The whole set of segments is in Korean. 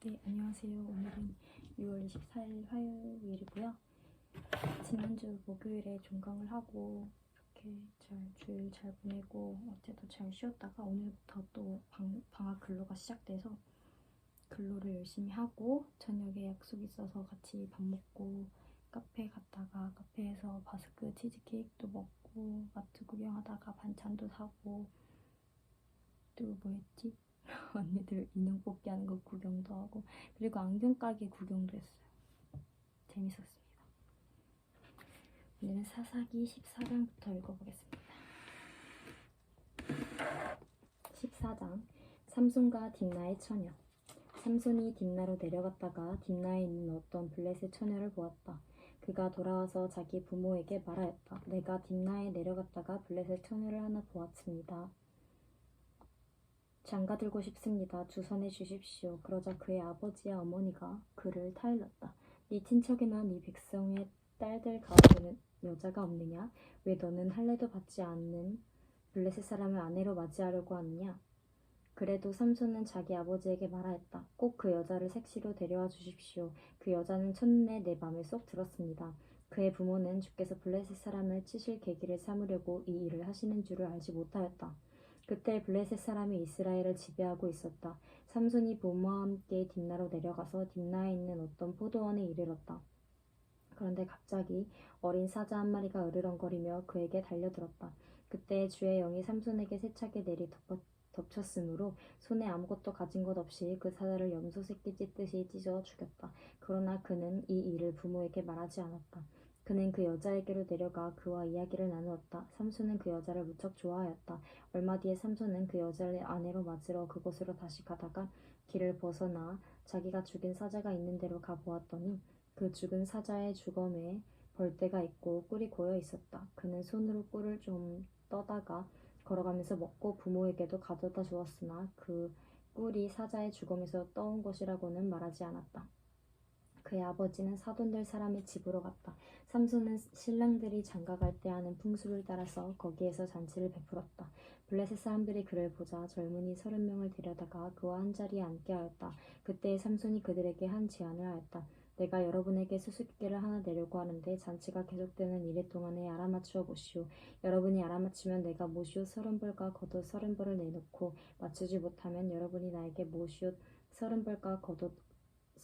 네, 안녕하세요. 오늘은 6월 24일 화요일이고요. 지난주 목요일에 종강을 하고 이렇게 주일 잘 보내고 어제도 잘 쉬었다가 오늘부터 또 방학 근로가 시작돼서 근로를 열심히 하고 저녁에 약속 있어서 같이 밥 먹고 카페 갔다가 카페에서 바스크 치즈케이크도 먹고 마트 구경하다가 반찬도 사고 또 뭐 했지? 언니들 인형 뽑기 하는 거 구경도 하고 그리고 안경 가게 구경도 했어요. 재밌었습니다. 오늘은 사사기 14장부터 읽어보겠습니다. 14장 삼손과 딥나의 처녀. 삼손이 딥나로 내려갔다가 딥나에 있는 어떤 블레셋 처녀를 보았다. 그가 돌아와서 자기 부모에게 말하였다. 내가 딥나에 내려갔다가 블레셋 처녀를 하나 보았습니다. 장가들고 싶습니다. 주선해 주십시오. 그러자 그의 아버지와 어머니가 그를 타일렀다. 네 친척이나 네 백성의 딸들 가운데는 여자가 없느냐? 왜 너는 할례도 받지 않는 블레셋 사람을 아내로 맞이하려고 하느냐? 그래도 삼손은 자기 아버지에게 말하였다. 꼭 그 여자를 색시로 데려와 주십시오. 그 여자는 첫눈에 내 맘에 쏙 들었습니다. 그의 부모는 주께서 블레셋 사람을 치실 계기를 삼으려고 이 일을 하시는 줄을 알지 못하였다. 그때 블레셋 사람이 이스라엘을 지배하고 있었다. 삼손이 부모와 함께 딥나로 내려가서 딥나에 있는 어떤 포도원에 이르렀다. 그런데 갑자기 어린 사자 한 마리가 으르렁거리며 그에게 달려들었다. 그때 주의 영이 삼손에게 세차게 내리 덮쳤으므로 손에 아무것도 가진 것 없이 그 사자를 염소 새끼 찢듯이 찢어 죽였다. 그러나 그는 이 일을 부모에게 말하지 않았다. 그는 그 여자에게로 내려가 그와 이야기를 나누었다. 삼손은 그 여자를 무척 좋아하였다. 얼마 뒤에 삼손은 그 여자를 아내로 맞으러 그곳으로 다시 가다가 길을 벗어나 자기가 죽인 사자가 있는 데로 가보았더니 그 죽은 사자의 주검에 벌떼가 있고 꿀이 고여 있었다. 그는 손으로 꿀을 좀 떠다가 걸어가면서 먹고 부모에게도 가져다 주었으나 그 꿀이 사자의 주검에서 떠온 것이라고는 말하지 않았다. 그의 아버지는 사돈들 사람의 집으로 갔다. 삼손은 신랑들이 장가갈 때 하는 풍습을 따라서 거기에서 잔치를 베풀었다. 블레셋 사람들이 그를 보자 젊은이 30명을 데려다가 그와 한자리에 앉게 하였다. 그때 삼손이 그들에게 한 제안을 하였다. 내가 여러분에게 수수께끼를 하나 내려고 하는데 잔치가 계속되는 이래 동안에 알아맞추어 보시오. 여러분이 알아맞히면 내가 모시옷 30벌과 겉옷 30벌을 내놓고 맞추지 못하면 여러분이 나에게 모시옷 30벌과 겉옷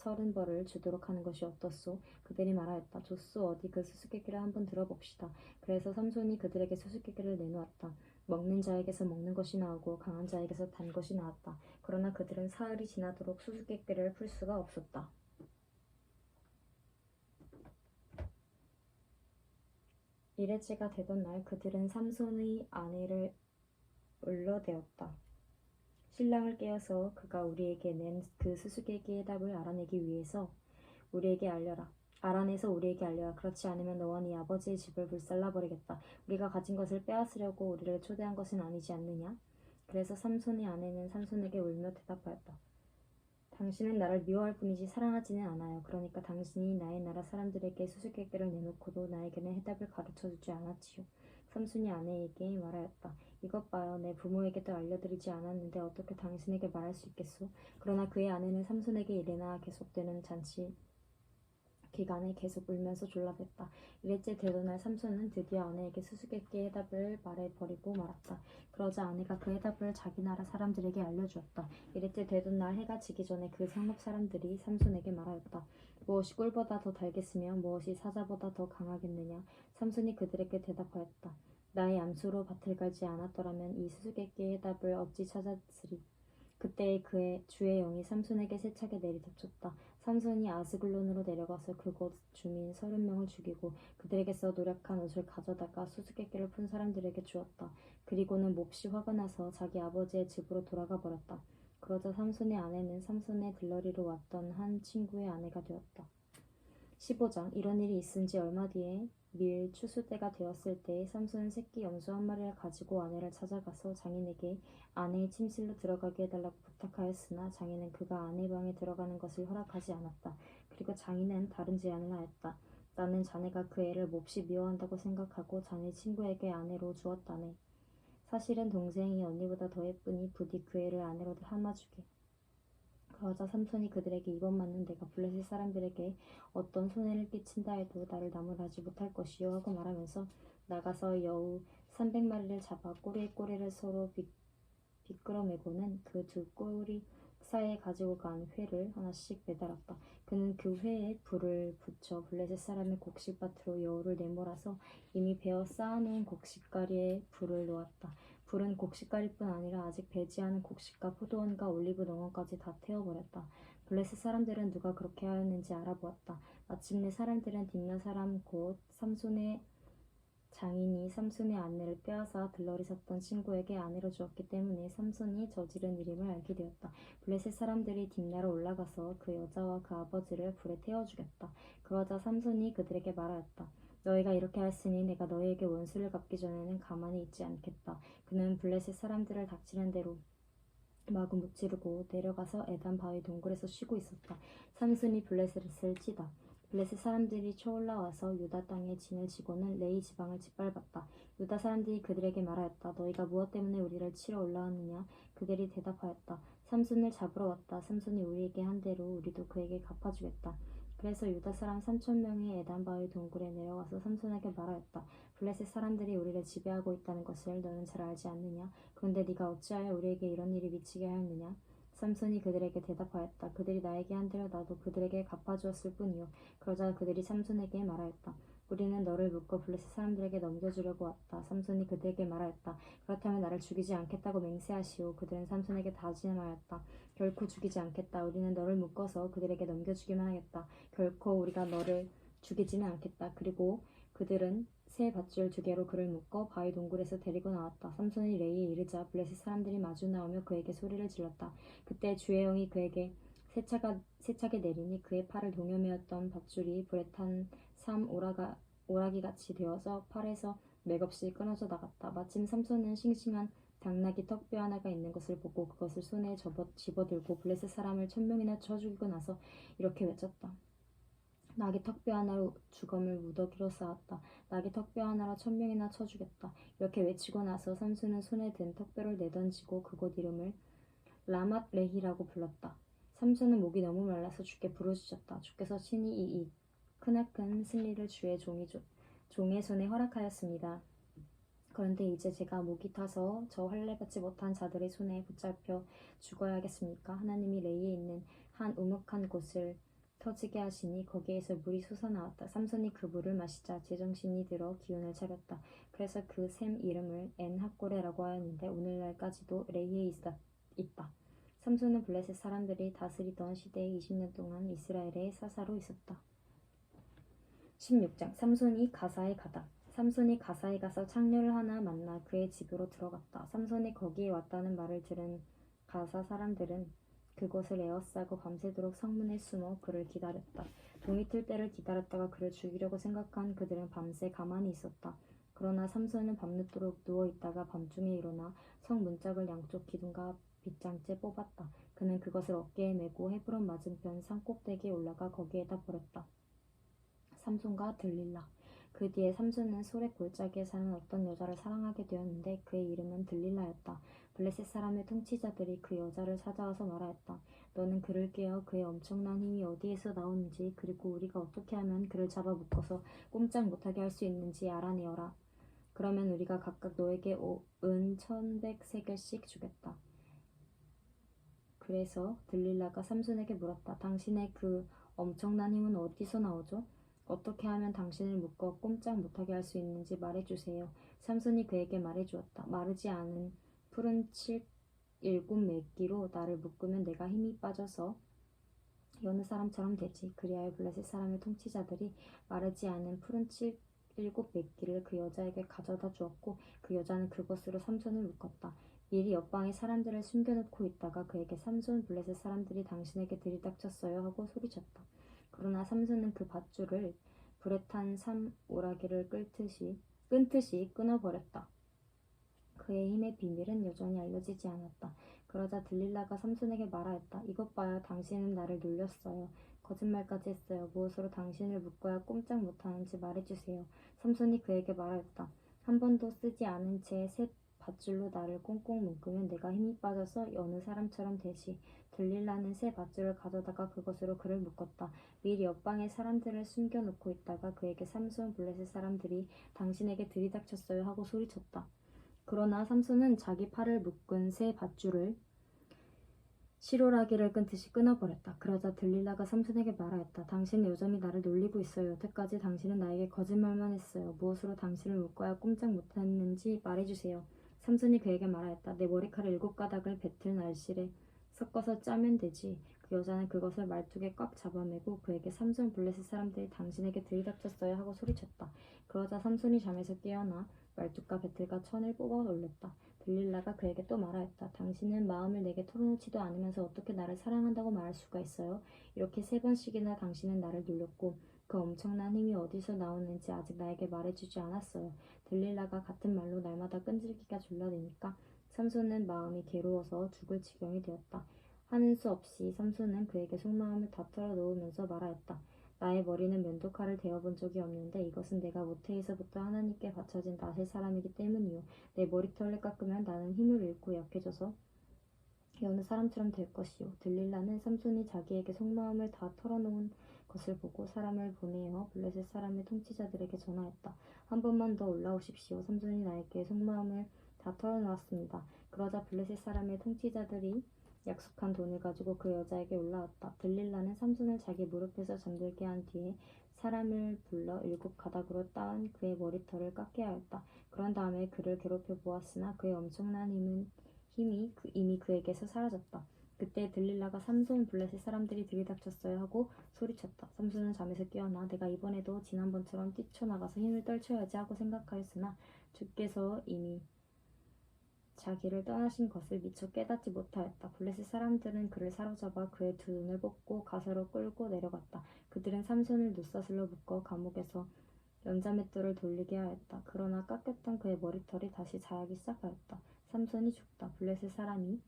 30벌을 주도록 하는 것이 어떻소? 그들이 말하였다. 좋소. 어디 그 수수께끼를 한번 들어봅시다. 그래서 삼손이 그들에게 수수께끼를 내놓았다. 먹는 자에게서 먹는 것이 나오고 강한 자에게서 단 것이 나왔다. 그러나 그들은 사흘이 지나도록 수수께끼를 풀 수가 없었다. 일회째가 되던 날 그들은 삼손의 아내를 울러대었다. 신랑을 깨워서 그가 우리에게 낸 그 수수께끼의 답을 알아내기 위해서 우리에게 알려라. 알아내서 우리에게 알려라. 그렇지 않으면 너와 네 아버지의 집을 불살라버리겠다. 우리가 가진 것을 빼앗으려고 우리를 초대한 것은 아니지 않느냐? 그래서 삼손의 아내는 삼손에게 울며 대답하였다. 당신은 나를 미워할 뿐이지 사랑하지는 않아요. 그러니까 당신이 나의 나라 사람들에게 수수께끼를 내놓고도 나에게는 해답을 가르쳐주지 않았지요. 삼손이 아내에게 말하였다. 이것 봐요. 내 부모에게도 알려드리지 않았는데 어떻게 당신에게 말할 수 있겠소? 그러나 그의 아내는 삼손에게 이래나 계속되는 잔치 기간에 계속 울면서 졸라댔다. 일회째 되던 날 삼손은 드디어 아내에게 수수께끼의 해답을 말해버리고 말았다. 그러자 아내가 그 해답을 자기 나라 사람들에게 알려주었다. 일회째 되던 날 해가 지기 전에 그 성읍 사람들이 삼손에게 말하였다. 무엇이 꿀보다 더 달겠으며 무엇이 사자보다 더 강하겠느냐? 삼손이 그들에게 대답하였다. 나의 암수로 밭을 갈지 않았더라면 이 수수께끼의 해답을 어찌 찾았으리. 그때 그의 주의 영이 삼손에게 세차게 내리덮쳤다. 삼손이 아스글론으로 내려가서 그곳 주민 30명을 죽이고 그들에게서 노력한 옷을 가져다가 수수께끼를 푼 사람들에게 주었다. 그리고는 몹시 화가 나서 자기 아버지의 집으로 돌아가 버렸다. 그러자 삼손의 아내는 삼손의 들러리로 왔던 한 친구의 아내가 되었다. 15장 이런 일이 있은 지 얼마 뒤에 밀 추수 때가 되었을 때 삼손은 새끼 염소 한 마리를 가지고 아내를 찾아가서 장인에게 아내의 침실로 들어가게 해달라고 부탁하였으나 장인은 그가 아내 방에 들어가는 것을 허락하지 않았다. 그리고 장인은 다른 제안을 하였다. 나는 자네가 그 애를 몹시 미워한다고 생각하고 자네 친구에게 아내로 주었다네. 사실은 동생이 언니보다 더 예쁘니 부디 그 애를 아내로 삼아주게. 그러자 삼손이 그들에게 이번 맞는 내가 블레셋 사람들에게 어떤 손해를 끼친다 해도 나를 나무라지 못할 것이요 하고 말하면서 나가서 여우 300마리를 잡아 꼬리에 꼬리를 서로 비끌어매고는 그 두 꼬리 사이에 가지고 간 회를 하나씩 매달았다. 그는 그 회에 불을 붙여 블레셋 사람의 곡식밭으로 여우를 내몰아서 이미 베어 쌓아놓은 곡식가리에 불을 놓았다. 불은 곡식가리뿐 아니라 아직 배지 않은 곡식과 포도원과 올리브 농원까지 다 태워버렸다. 블레셋 사람들은 누가 그렇게 하였는지 알아보았다. 마침내 사람들은 딥나 사람 곧 삼손의 장인이 삼손의 아내를 빼앗아 들러리 섰던 친구에게 아내로 주었기 때문에 삼손이 저지른 일임을 알게 되었다. 블레셋 사람들이 딥나로 올라가서 그 여자와 그 아버지를 불에 태워 죽였다. 그러자 삼손이 그들에게 말하였다. 너희가 이렇게 하였으니 내가 너희에게 원수를 갚기 전에는 가만히 있지 않겠다. 그는 블레셋 사람들을 닥치는 대로 마구 무찌르고 내려가서 에단 바위 동굴에서 쉬고 있었다. 삼손이 블레셋을 치다. 블레셋 사람들이 쳐올라와서 유다 땅에 진을 치고는 레이 지방을 짓밟았다. 유다 사람들이 그들에게 말하였다. 너희가 무엇 때문에 우리를 치러 올라왔느냐? 그들이 대답하였다. 삼손을 잡으러 왔다. 삼손이 우리에게 한 대로 우리도 그에게 갚아주겠다. 그래서 유다 사람 3,000명이 에단 바위 동굴에 내려가서 삼손에게 말하였다. 블레셋 사람들이 우리를 지배하고 있다는 것을 너는 잘 알지 않느냐? 그런데 네가 어찌하여 우리에게 이런 일이 미치게 하였느냐? 삼손이 그들에게 대답하였다. 그들이 나에게 한 대로 나도 그들에게 갚아주었을 뿐이요. 그러자 그들이 삼손에게 말하였다. 우리는 너를 묶어 블레셋 사람들에게 넘겨주려고 왔다. 삼손이 그들에게 말하였다. 그렇다면 나를 죽이지 않겠다고 맹세하시오. 그들은 삼손에게 다짐하였다. 결코 죽이지 않겠다. 우리는 너를 묶어서 그들에게 넘겨주기만 하겠다. 결코 우리가 너를 죽이지는 않겠다. 그리고 그들은 새 밧줄 2개로 그를 묶어 바위 동굴에서 데리고 나왔다. 삼손이 레이에 이르자 블레셋 사람들이 마주 나오며 그에게 소리를 질렀다. 그때 주의 영이 그에게 세차게 내리니 그의 팔을 동여매었던 밧줄이 불에 탄 오라기같이 되어서 팔에서 맥없이 끊어져 나갔다. 마침 삼손은 싱싱한 당나귀 턱뼈 하나가 있는 것을 보고 그것을 손에 집어들고 블레셋 사람을 1,000명이나 쳐 죽이고 나서 이렇게 외쳤다. 나귀 턱뼈 하나로 주검을 무더기로 쌓았다. 나귀 턱뼈 하나로 1,000명이나 쳐 죽였다. 이렇게 외치고 나서 삼손은 손에 든 턱뼈를 내던지고 그곳 이름을 라맛 레히라고 불렀다. 삼손은 목이 너무 말라서 주께 부르짖었다. 주께서 친히 이 크나큰 승리를 주의 종의 손에 허락하였습니다. 그런데 이제 제가 목이 타서 저 할례받지 못한 자들의 손에 붙잡혀 죽어야겠습니까? 하나님이 레이에 있는 한 우묵한 곳을 터지게 하시니 거기에서 물이 솟아나왔다. 삼손이 그 물을 마시자 제정신이 들어 기운을 차렸다. 그래서 그 샘 이름을 엔하꼬레라고 하였는데 오늘날까지도 레이에 있다. 삼손은 블레셋 사람들이 다스리던 시대에 20년 동안 이스라엘의 사사로 있었다. 16장 삼손이 가사에 가다. 삼손이 가사에 가서 창녀를 하나 만나 그의 집으로 들어갔다. 삼손이 거기에 왔다는 말을 들은 가사 사람들은 그곳을 에워싸고 밤새도록 성문에 숨어 그를 기다렸다. 동이 틀 때를 기다렸다가 그를 죽이려고 생각한 그들은 밤새 가만히 있었다. 그러나 삼손은 밤늦도록 누워있다가 밤중에 일어나 성 문짝을 양쪽 기둥과 빗장째 뽑았다. 그는 그것을 어깨에 메고 헤브론 맞은편 산꼭대기에 올라가 거기에다 버렸다. 삼손과 들릴라. 그 뒤에 삼손은 소렉 골짜기에 사는 어떤 여자를 사랑하게 되었는데 그의 이름은 들릴라였다. 블레셋 사람의 통치자들이 그 여자를 찾아와서 말하였다. 너는 그를 깨어 그의 엄청난 힘이 어디에서 나오는지 그리고 우리가 어떻게 하면 그를 잡아 묶어서 꼼짝 못하게 할 수 있는지 알아내어라. 그러면 우리가 각각 너에게 은 1,100세겔씩 주겠다. 그래서 들릴라가 삼손에게 물었다. 당신의 그 엄청난 힘은 어디서 나오죠? 어떻게 하면 당신을 묶어 꼼짝 못하게 할 수 있는지 말해주세요. 삼손이 그에게 말해주었다. 마르지 않은 푸른 칠 7매기로 나를 묶으면 내가 힘이 빠져서 여느 사람처럼 되지. 그리하여 블레셋 사람의 통치자들이 마르지 않은 푸른 칠 7매기를 그 여자에게 가져다 주었고 그 여자는 그것으로 삼손을 묶었다. 미리 옆방에 사람들을 숨겨놓고 있다가 그에게 삼손 블레셋 사람들이 당신에게 들이닥쳤어요 하고 소리쳤다. 그러나 삼손은 그 밧줄을 불에 탄 오라기를 끊듯이 끊어버렸다. 그의 힘의 비밀은 여전히 알려지지 않았다. 그러자 들릴라가 삼손에게 말하였다. 이것 봐요. 당신은 나를 놀렸어요. 거짓말까지 했어요. 무엇으로 당신을 묶어야 꼼짝 못하는지 말해주세요. 삼손이 그에게 말하였다. 한 번도 쓰지 않은 채 새 밧줄로 나를 꽁꽁 묶으면 내가 힘이 빠져서 여느 사람처럼 되지. 들릴라는 새 밧줄을 가져다가 그것으로 그를 묶었다. 미리 옆방에 사람들을 숨겨놓고 있다가 그에게 삼손 블레셋 사람들이 당신에게 들이닥쳤어요 하고 소리쳤다. 그러나 삼손은 자기 팔을 묶은 새 밧줄을 시로라기를 끊듯이 끊어버렸다. 그러자 들릴라가 삼손에게 말하였다. 당신은 여전히 나를 놀리고 있어요. 여태까지 당신은 나에게 거짓말만 했어요. 무엇으로 당신을 묶어야 꼼짝 못했는지 말해주세요. 삼손이 그에게 말하였다. 내 머리카락 7가닥을 배틀 날실에 섞어서 짜면 되지. 그 여자는 그것을 말뚝에 꽉 잡아매고 그에게 삼손 블레셋 사람들이 당신에게 들이닥쳤어요 하고 소리쳤다. 그러자 삼손이 잠에서 깨어나 말뚝과 배틀과 천을 뽑아 올렸다. 들릴라가 그에게 또 말하였다. 당신은 마음을 내게 털어놓지도 않으면서 어떻게 나를 사랑한다고 말할 수가 있어요? 이렇게 3번씩이나 당신은 나를 놀렸고 그 엄청난 힘이 어디서 나오는지 아직 나에게 말해주지 않았어요. 들릴라가 같은 말로 날마다 끈질기가 졸라대니까 삼손은 마음이 괴로워서 죽을 지경이 되었다. 하는 수 없이 삼손은 그에게 속마음을 다 털어놓으면서 말하였다. 나의 머리는 면도칼을 대어본 적이 없는데 이것은 내가 모태에서부터 하나님께 바쳐진 낫의 사람이기 때문이요. 내 머리털을 깎으면 나는 힘을 잃고 약해져서 여느 사람처럼 될 것이요. 들릴라는 삼손이 자기에게 속마음을 다 털어놓은 것을 보고 사람을 보내어 블레셋 사람의 통치자들에게 전하였다. 한 번만 더 올라오십시오. 삼손이 나에게 속마음을 다 털어놓았습니다. 그러자 블레셋 사람의 통치자들이 약속한 돈을 가지고 그 여자에게 올라왔다. 들릴라는 삼손을 자기 무릎에서 잠들게 한 뒤에 사람을 불러 7가닥으로 따은 그의 머리털을 깎게 하였다. 그런 다음에 그를 괴롭혀 보았으나 그의 엄청난 힘이 이미 그에게서 사라졌다. 그때 들릴라가 삼손 블레셋 사람들이 들이닥쳤어요 하고 소리쳤다. 삼손은 잠에서 깨어나 내가 이번에도 지난번처럼 뛰쳐나가서 힘을 떨쳐야지 하고 생각하였으나 주께서 이미 자기를 떠나신 것을 미처 깨닫지 못하였다. 블레셋 사람들은 그를 사로잡아 그의 두 눈을 뽑고 가사로 끌고 내려갔다. 그들은 삼손을 눕사슬로 묶어 감옥에서 연자맷돌을 돌리게 하였다. 그러나 깎였던 그의 머리털이 다시 자라기 시작하였다. 삼손이 죽다. 블레셋 사람의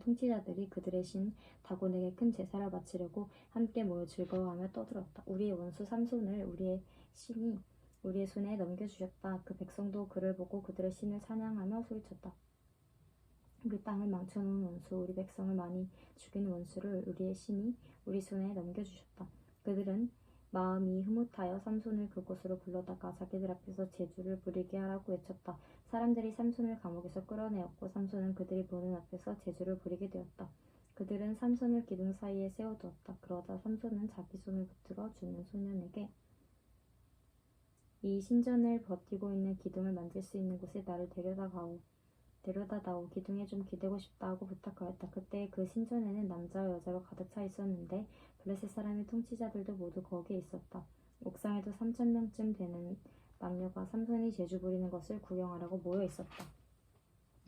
통치자들이 그들의 신 다곤에게 큰 제사를 바치려고 함께 모여 즐거워하며 떠들었다. 우리의 원수 삼손을 우리의 신이 우리의 손에 넘겨주셨다. 그 백성도 그를 보고 그들의 신을 찬양하며 소리쳤다. 우리 땅을 망쳐놓은 원수, 우리 백성을 많이 죽인 원수를 우리의 신이 우리 손에 넘겨주셨다. 그들은 마음이 흐뭇하여 삼손을 그곳으로 불러다가 자기들 앞에서 제주를 부리게 하라고 외쳤다. 사람들이 삼손을 감옥에서 끌어내었고 삼손은 그들이 보는 앞에서 제주를 부리게 되었다. 그들은 삼손을 기둥 사이에 세워두었다. 그러자 삼손은 자기 손을 붙들어 주는 소년에게 이 신전을 버티고 있는 기둥을 만질 수 있는 곳에 나를 데려다다오. 기둥에 좀 기대고 싶다 하고 부탁하였다. 그때 그 신전에는 남자와 여자로 가득 차 있었는데 블레셋 사람의 통치자들도 모두 거기에 있었다. 옥상에도 3,000명쯤 되는 남녀가 삼손이 제주 부리는 것을 구경하라고 모여 있었다.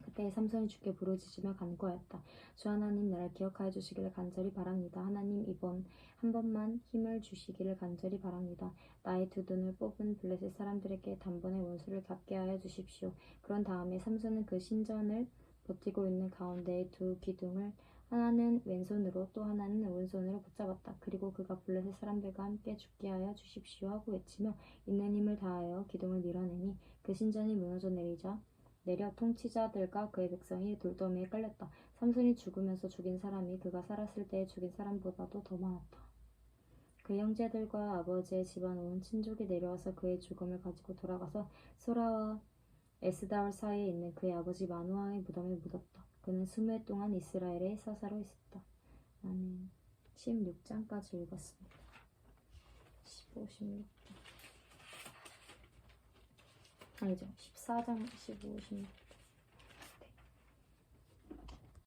그때 삼손이 주께 부르짖으며 간구하였다. 주 하나님, 나를 기억하여 주시기를 간절히 바랍니다. 하나님, 이번 한 번만 힘을 주시기를 간절히 바랍니다. 나의 두 눈을 뽑은 블레셋 사람들에게 단번에 원수를 갚게 하여 주십시오. 그런 다음에 삼손은 그 신전을 버티고 있는 가운데의 두 기둥을 하나는 왼손으로 또 하나는 오른손으로 붙잡았다. 그리고 그가 블레셋 사람들과 함께 죽게 하여 주십시오 하고 외치며 있는 힘을 다하여 기둥을 밀어내니 그 신전이 무너져 내려 통치자들과 그의 백성이 돌더미에 깔렸다. 삼손이 죽으면서 죽인 사람이 그가 살았을 때에 죽인 사람보다도 더 많았다. 그 형제들과 아버지의 집안 온 친족이 내려와서 그의 죽음을 가지고 돌아가서 소라와 에스다올 사이에 있는 그의 아버지 마누아의 무덤에 묻었다. 그는 20해 동안 이스라엘의 사사로 있었다. 나는 16장까지 읽었습니다. 15, 16. 아니죠. 14장, 15, 16.